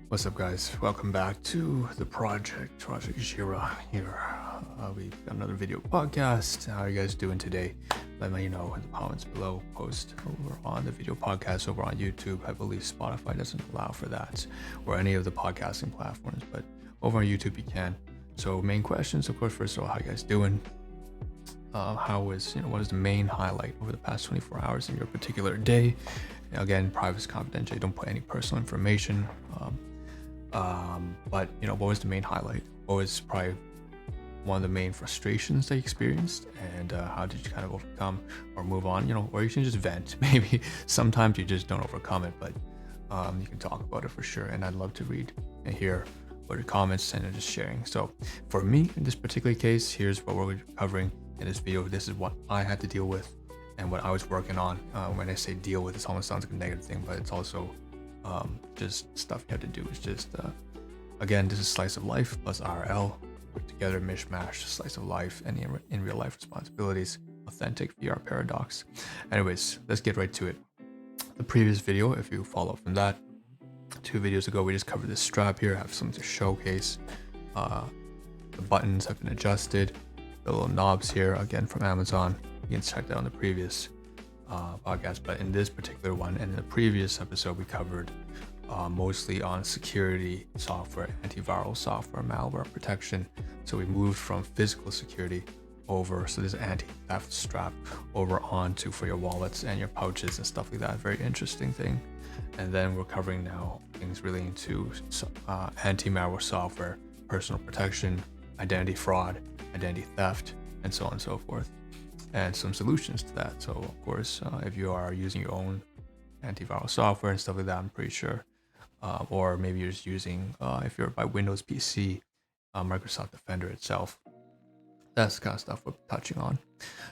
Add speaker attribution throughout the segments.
Speaker 1: What's up, guys? Welcome back to the Project Jira here. We've got another video podcast. How are you guys doing today? Let me know in the comments below. Post over on the video podcast over on YouTube. I believe Spotify doesn't allow for that, or any of the podcasting platforms, but over on YouTube you can. So main questions, of course. First of all, how you guys doing? What is the main highlight over the past 24 hours in your particular day? Again, privacy, confidential. Don't put any personal information. But what was the main highlight? What was probably one of the main frustrations that you experienced, and how did you kind of overcome or move on? Or you can just vent. Maybe sometimes you just don't overcome it, but you can talk about it for sure. And I'd love to read and hear what your comments and just sharing. So for me, in this particular case, here's what we're covering in this video. This is what I had to deal with and what I was working on. When I say deal with, it almost sounds like a negative thing, but it's also just stuff you have to do. It's just again, this is slice of life plus RL put together, mishmash, slice of life and in real life responsibilities, authentic VR paradox. Anyways, let's get right to it. The previous video, if you follow from that, 2 videos ago, we just covered this strap here. I have something to showcase. The buttons have been adjusted, the little knobs here, again from Amazon. You can check that on the previous podcast, but in this particular one and in the previous episode, we covered mostly on security software, antiviral software, malware protection. So we moved from physical security over, so this anti-theft strap, over onto for your wallets and your pouches and stuff like that. Very interesting thing. And then we're covering now things relating to anti-malware software, personal protection, identity fraud, identity theft, and so on and so forth, and some solutions to that. So of course, if you are using your own antiviral software and stuff like that, I'm pretty sure, or maybe you're just using, if you're by Windows PC, Microsoft Defender itself. That's the kind of stuff we're touching on.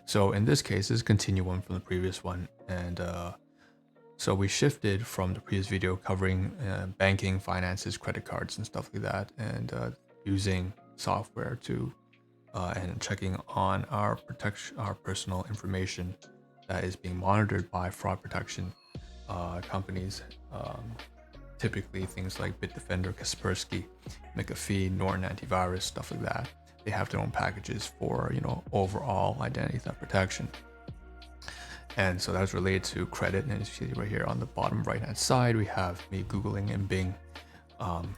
Speaker 1: So in this case, this is a continuum from the previous one, and so we shifted from the previous video covering banking, finances, credit cards, and stuff like that, and using software to and checking on our personal information that is being monitored by fraud protection companies. Typically things like Bitdefender, Kaspersky, McAfee, Norton Antivirus, stuff like that. They have their own packages for overall identity theft protection. And so that's related to credit. And as you see right here on the bottom right hand side, we have me Googling in Bing,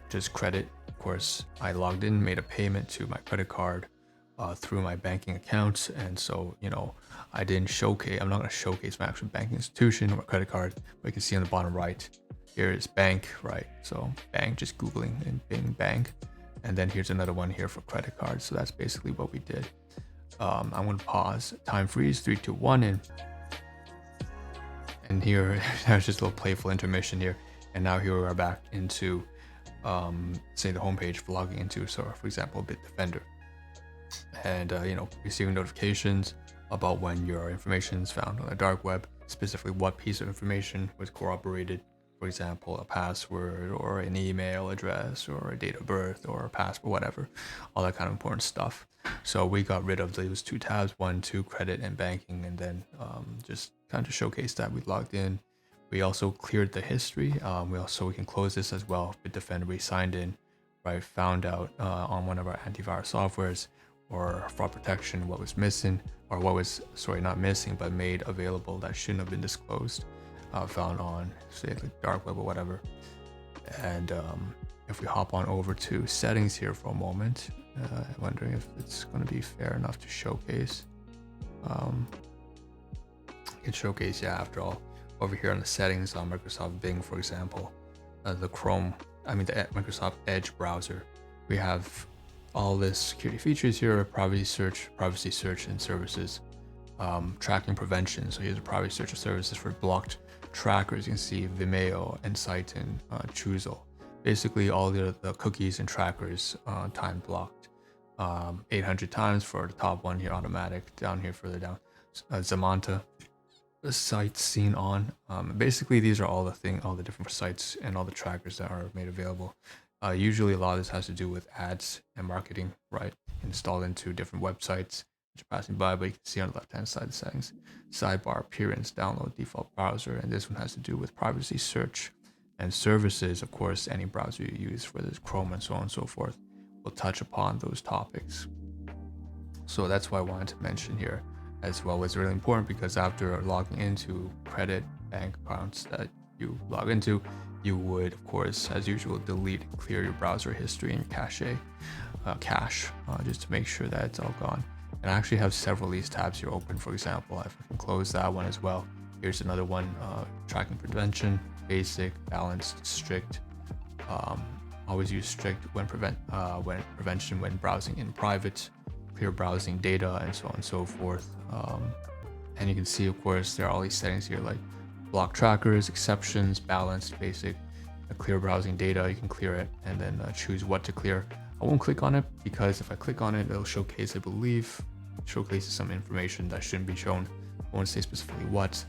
Speaker 1: just credit. Of course, I logged in, made a payment to my credit card through my banking account. And so, I didn't showcase, I'm not going to showcase my actual banking institution or my credit card, but you can see on the bottom right, here is bank, right? So bank, just Googling in Bing bank. And then here's another one here for credit cards. So that's basically what we did. I'm going to pause, time freeze, 3, 2, 1, and here, there's just a little playful intermission here. And now here we are back into, say, the homepage for logging into, so for example, Bitdefender. And, receiving notifications about when your information is found on the dark web, specifically what piece of information was corroborated. For example, a password or an email address or a date of birth or a passport, whatever, all that kind of important stuff. So we got rid of those 2 tabs, 1, 2, credit and banking, and then just kind of showcase that we logged in. We also cleared the history. We can close this as well. Bitdefender, we signed in, right? Found out on one of our antivirus softwares or fraud protection what was missing, or what was, sorry, not missing, but made available that shouldn't have been disclosed. Found on, say, the dark web or whatever. And if we hop on over to settings here for a moment, I'm wondering if it's going to be fair enough to showcase. You can showcase, yeah, after all, over here on the settings on Microsoft Bing, for example, the Microsoft Edge browser, we have all this security features here: privacy search and services, tracking prevention. So here's a privacy search and services for blocked trackers. You can see Vimeo, Insight, and Choozle. Basically all the cookies and trackers time blocked. 800 times for the top one here, automatic. Down here, further down, Zamanta, the sites seen on. Basically these are all the different sites and all the trackers that are made available. Usually a lot of this has to do with ads and marketing, right? Installed into different websites which are passing by, but you can see on the left hand side the settings, sidebar, appearance, download, default browser, and this one has to do with privacy search And services, of course, any browser you use for this, Chrome and so on and so forth, will touch upon those topics. So that's why I wanted to mention here as well. It's really important because after logging into credit bank accounts that you log into, you would, of course, as usual, delete and clear your browser history and your cache, just to make sure that it's all gone. And I actually have several of these tabs here open. For example, if I can close that one as well. Here's another one, tracking prevention, basic, balanced, strict. Always use strict when prevention when browsing in private, clear browsing data, and so on and so forth. And you can see, of course, there are all these settings here like block trackers, exceptions, balanced, basic, clear browsing data. You can clear it and then choose what to clear. I won't click on it because if I click on it, it'll showcase, I believe, showcases some information that shouldn't be shown. I won't say specifically what,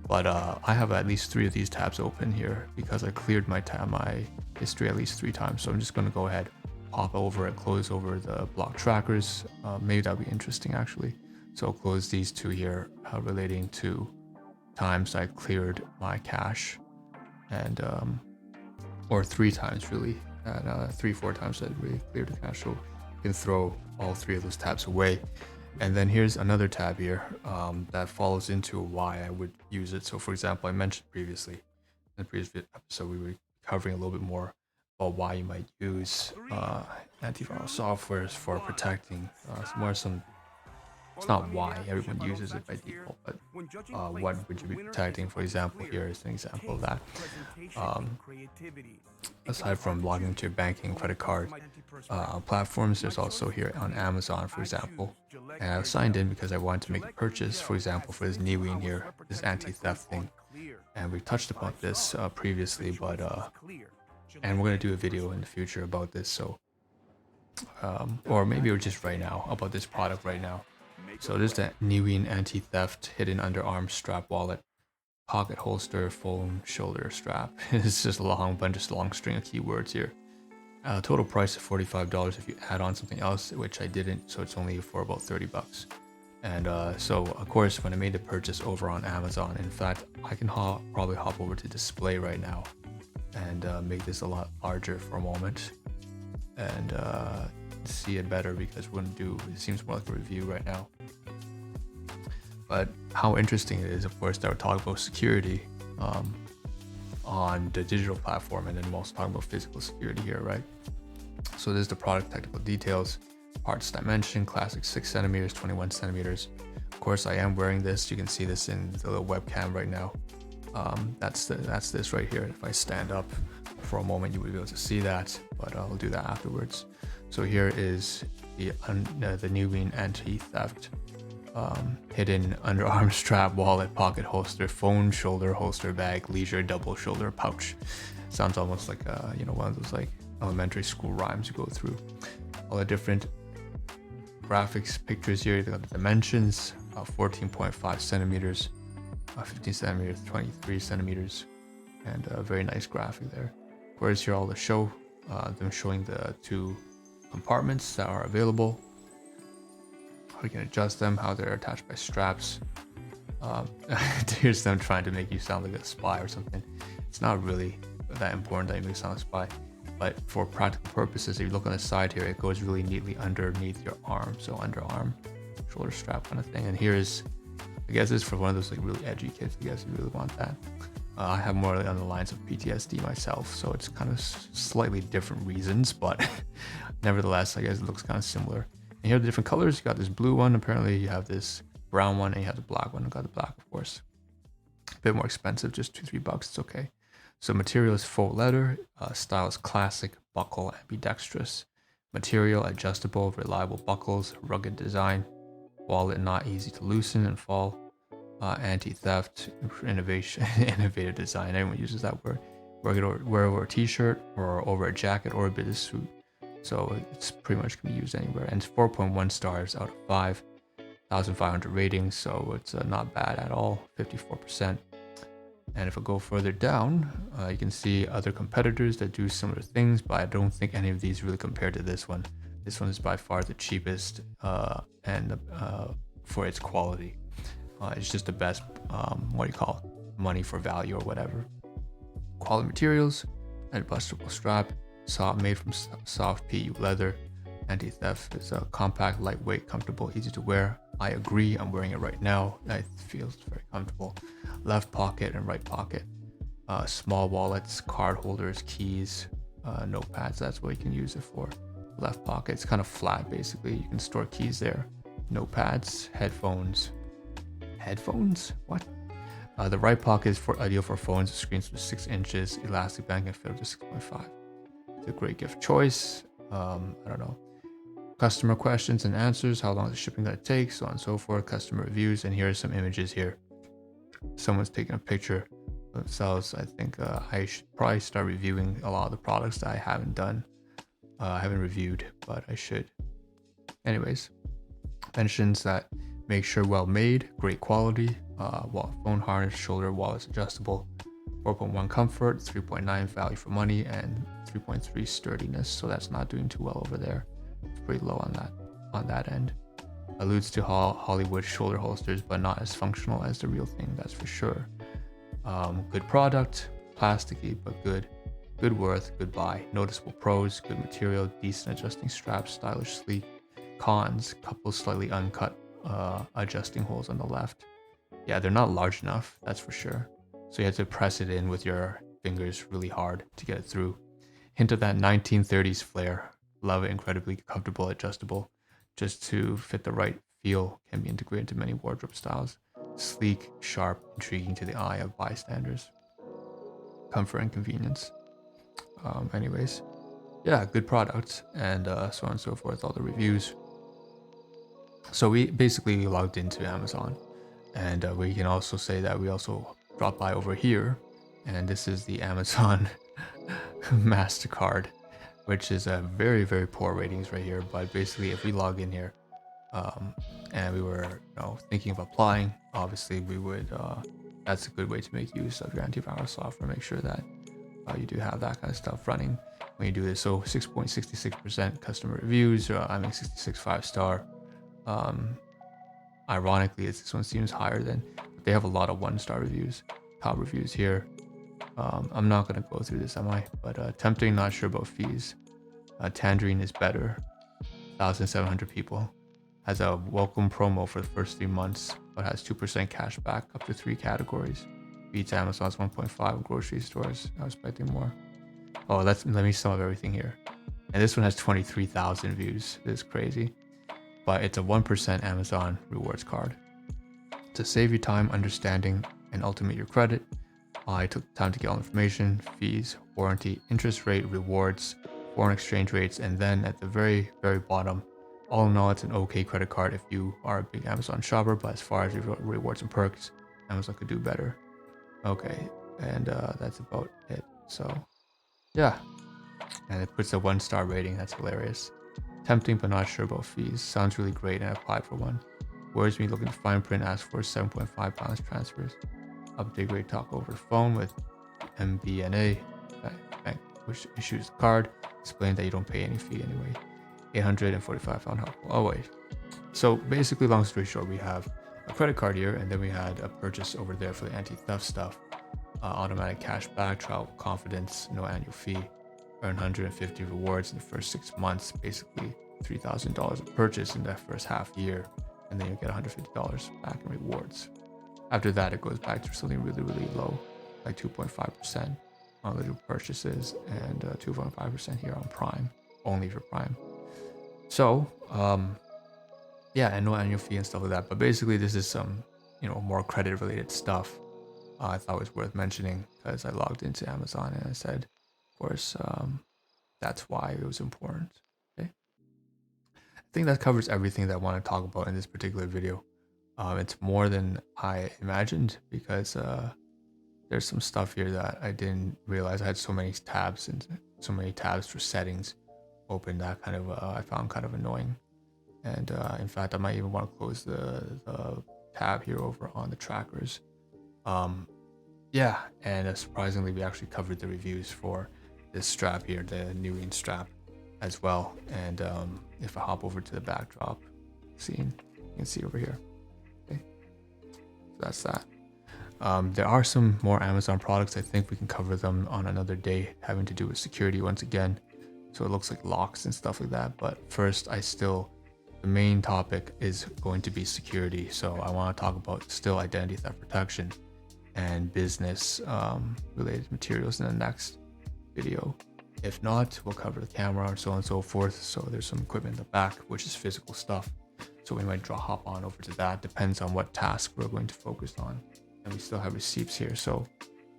Speaker 1: but I have at least 3 of these tabs open here because I cleared my history at least 3 times. So I'm just going to go ahead, pop over it, close over the block trackers. Maybe that'll be interesting actually. So I'll close these 2 here relating to times I cleared my cache, and or 3 times really, and 3-4 times I really cleared the cache. So you can throw all 3 of those tabs away. And then here's another tab here that follows into why I would use it. So for example, I mentioned previously in the previous episode, we were covering a little bit more about why you might use antivirus softwares for protecting it's not why everyone uses it by default, but what would you be protecting? For example, here is an example of that. Aside from logging into your banking and credit card platforms, there's also here on Amazon, for example. And I signed in because I wanted to make a purchase, for example, for this Niwin here, this anti-theft thing. And we touched upon this previously, but and we're going to do a video in the future about this. So, or maybe just right now about this product right now. So there's the Niwin anti-theft hidden underarm strap wallet, pocket holster, phone, shoulder strap. It's just a long string of keywords here. Total price of $45 if you add on something else, which I didn't, so it's only for about 30 bucks. And so of course, when I made the purchase over on Amazon, in fact, I can probably hop over to display right now and make this a lot larger for a moment and see it better, because it seems more like a review right now. But how interesting it is, of course, that we're talking about security on the digital platform, and then we're also talking about physical security here, right? So there's the product technical details, parts dimension, classic 6 centimeters, 21 centimeters. Of course, I am wearing this. You can see this in the little webcam right now. That's this right here. If I stand up for a moment, you would be able to see that, but I'll do that afterwards. So here is the Niwin anti-theft hidden underarm strap, wallet, pocket holster, phone, shoulder holster, bag, leisure, double shoulder pouch. Sounds almost like one of those like elementary school rhymes you go through. All the different graphics, pictures here. You got the dimensions: 14.5 centimeters, 15 centimeters, 23 centimeters, and a very nice graphic there. Of course, here all the them showing the 2 compartments that are available. How you can adjust them, how they're attached by straps. Here's them trying to make you sound like a spy or something. It's not really that important that you make you sound like a spy, but for practical purposes, if you look on the side here, it goes really neatly underneath your arm. So underarm, shoulder strap kind of thing. And here's, I guess this is for one of those like really edgy kids, I guess you really want that. I have more on the lines of PTSD myself, so it's kind of slightly different reasons, but nevertheless, I guess it looks kind of similar. And here are the different colors. You got this blue one, apparently you have this brown one, and you have the black one. I got the black, of course. A bit more expensive, just $2-3 bucks, it's okay. So material is faux leather, style is classic, buckle ambidextrous. Material adjustable, reliable buckles, rugged design. Wallet not easy to loosen and fall. Anti-theft, innovation, innovative design. Everyone uses that word. Wear over a t-shirt or over a jacket or a business suit. So it's pretty much can be used anywhere. And it's 4.1 stars out of 5, 1,500 ratings. So it's not bad at all, 54%. And if I go further down, you can see other competitors that do similar things, but I don't think any of these really compare to this one. This one is by far the cheapest and for its quality. It's just the best, money for value or whatever. Of quality materials, adjustable strap, made from soft PU leather. Anti-theft. It's a compact, lightweight, comfortable, easy to wear. I agree. I'm wearing it right now. It feels very comfortable. Left pocket and right pocket. Small wallets, card holders, keys, notepads. That's what you can use it for. Left pocket. It's kind of flat, basically. You can store keys there. Notepads, headphones. Headphones? What? The right pocket is ideal for phones with screens to 6 inches. Elastic band can fit up to 6.5. It's a great gift choice. I don't know. Customer questions and answers, how long is the shipping gonna take, so on and so forth. Customer reviews, and here are some images here. Someone's taking a picture of themselves. I think I should probably start reviewing a lot of the products that I haven't done. I haven't reviewed, but I should. Anyways, mentions that make sure well made, great quality, phone harness, shoulder wallets adjustable, 4.1 comfort, 3.9 value for money, and 3.3 sturdiness. So that's not doing too well over there. It's pretty low on that end. Alludes to Hollywood shoulder holsters, but not as functional as the real thing, that's for sure. Good product, plasticky but good. Good worth, good buy. Noticeable pros, good material, decent adjusting straps, stylish, sleek. Cons, couple slightly uncut adjusting holes on the left. Yeah, they're not large enough, that's for sure. So you have to press it in with your fingers really hard to get it through. Hint of that 1930s flair. Love it, incredibly comfortable, adjustable. Just to fit the right feel, can be integrated into many wardrobe styles. Sleek, sharp, intriguing to the eye of bystanders. Comfort and convenience. Anyways, yeah, good product, and so on and so forth, all the reviews. So we basically logged into Amazon, and we can also say that we also dropped by over here, and this is the Amazon MasterCard, which is a very, very poor ratings right here. But basically, if we log in here, and we were thinking of applying, obviously we would. That's a good way to make use of your antivirus software. Make sure that you do have that kind of stuff running when you do this. So 6.66% customer reviews. 66 5-star. Ironically, this one seems higher than. They have a lot of 1-star reviews. Top reviews here. I'm not gonna go through this, am I? But tempting, not sure about fees. Tangerine is better. 1,700 people. Has a welcome promo for the first 3 months, but has 2% cash back up to 3 categories. Beats Amazon's 1.5 grocery stores. I was expecting more. Oh, let me sum up everything here. And this one has 23,000 views. This is crazy. But it's a 1% Amazon rewards card. To save you time, understanding, and ultimate your credit, I took time to get all information, fees, warranty, interest rate, rewards, foreign exchange rates, and then at the very, very bottom, all in all, it's an okay credit card if you are a big Amazon shopper, but as far as rewards and perks, Amazon could do better. Okay, and that's about it. So, yeah. And it puts a 1-star rating. That's hilarious. Tempting, but not sure about fees. Sounds really great, and I applied for one. Words me looking to fine print, ask for 7.5 balance transfers. Update rate talk over the phone with MBNA. Bank which issues the card. Explain that you don't pay any fee anyway. 845 found helpful. Oh wait. So basically, long story short, we have a credit card here, and then we had a purchase over there for the anti-theft stuff. Automatic cash back, travel confidence, no annual fee. Earn 150 rewards in the first 6 months. Basically, $3,000 of purchase in that first half year, and then you get $150 back in rewards. After that, it goes back to something really, really low, like 2.5% on little purchases, and 2.5% here on Prime, only for Prime. So, yeah, and no annual fee and stuff like that. But basically, this is some, more credit-related stuff. I thought was worth mentioning because I logged into Amazon and I said, of course, that's why it was important. Okay, I think that covers everything that I want to talk about in this particular video. It's more than I imagined because there's some stuff here that I didn't realize. I had so many tabs and so many tabs for settings open that kind of I found kind of annoying. And in fact, I might even want to close the tab here over on the trackers. Yeah, and surprisingly, we actually covered the reviews for this strap here, the New strap, as well. And if I hop over to the backdrop scene, you can see over here. Okay, so that's that. There are some more Amazon products. I think we can cover them on another day, having to do with security once again. So it looks like locks and stuff like that. But first, the main topic is going to be security. So I want to talk about still identity theft protection and business related materials in the next video. If not, we'll cover the camera and so on and so forth. So there's some equipment in the back, which is physical stuff. So we might hop on over to that. Depends on what task we're going to focus on. And we still have receipts here. So,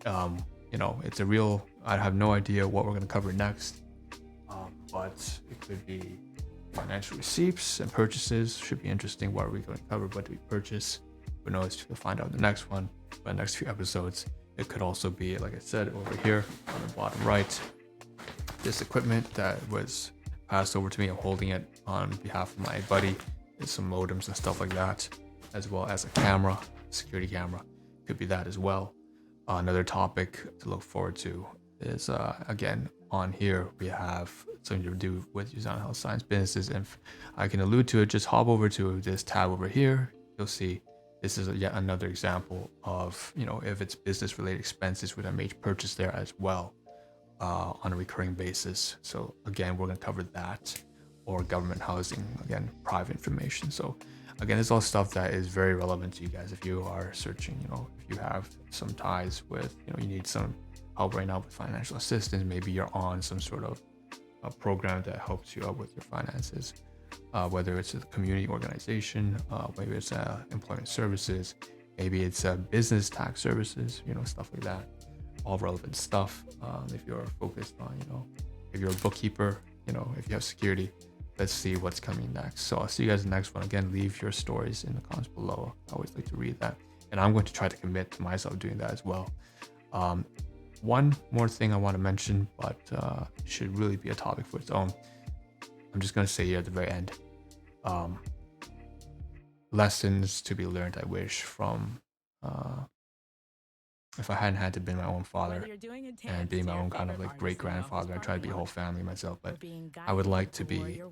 Speaker 1: it's a real, I have no idea what we're going to cover next. But it could be financial receipts and purchases. Should be interesting. What are we going to cover? What do we purchase? Who knows? You'll find out in the next one. But the next few episodes, it could also be, like I said, over here on the bottom right, this equipment that was passed over to me. I'm holding it on behalf of my buddy. There's some modems and stuff like that, as well as a camera, security camera. Could be that as well. Another topic to look forward to is, again, on here, we have something to do with Usana Health Science businesses. And if I can allude to it, just hop over to this tab over here. You'll see this is yet another example of, if it's business related expenses, which I may purchase there as well on a recurring basis. So again, we're going to cover that, or government housing, again, private information. So again, it's all stuff that is very relevant to you guys. If you are searching, if you have some ties with, you need some help right now with financial assistance, maybe you're on some sort of a program that helps you out with your finances, whether it's a community organization, maybe it's employment services, maybe it's business tax services, stuff like that. All relevant stuff. If you're focused on, if you're a bookkeeper, if you have security, let's see what's coming next. So I'll see you guys in the next one. Again, leave your stories in the comments below. I always like to read that. And I'm going to try to commit to myself doing that as well. One more thing I want to mention, but it should really be a topic for its own. I'm just going to say here at the very end. Lessons to be learned, I wish, from if I hadn't had to be my own father and being my own kind of like great grandfather. I try to be a whole family myself, but I would like to be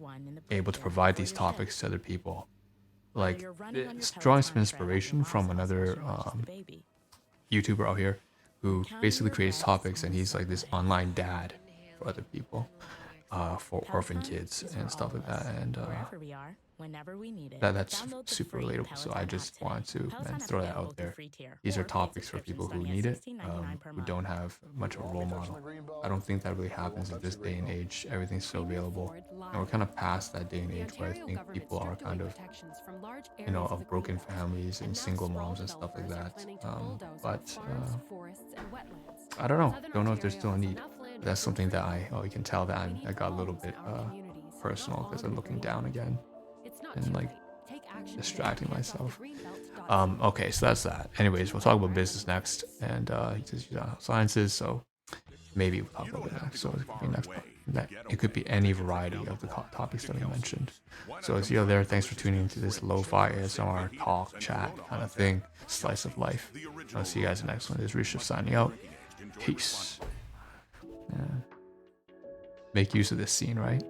Speaker 1: able to provide these topics to other people, like drawing some inspiration from another YouTuber out here who basically creates topics, and he's like this online dad for other people, for orphan kids and stuff like that. And that's super relatable. So I just want to throw that out there. These are topics for people who need it, who don't have much of a role model. I don't think that really happens in this day and age. Everything's so available, and we're kind of past that day and age where I think people are kind of, of broken families and single moms and stuff like that. But I don't know if there's still a need. That's something that you can tell that I got a little bit personal, because I'm looking down again and like distracting myself. Okay, so that's that. Anyways, we'll talk about business next, and he says sciences, so maybe we'll talk about it next. So it could be it could be any variety of the topics that we mentioned. So see you there. Thanks for tuning into this lo-fi ASMR talk chat kind of thing, slice of life. I'll see you guys in the next one. This is Rishabh signing out. Peace. Make use of this scene, right?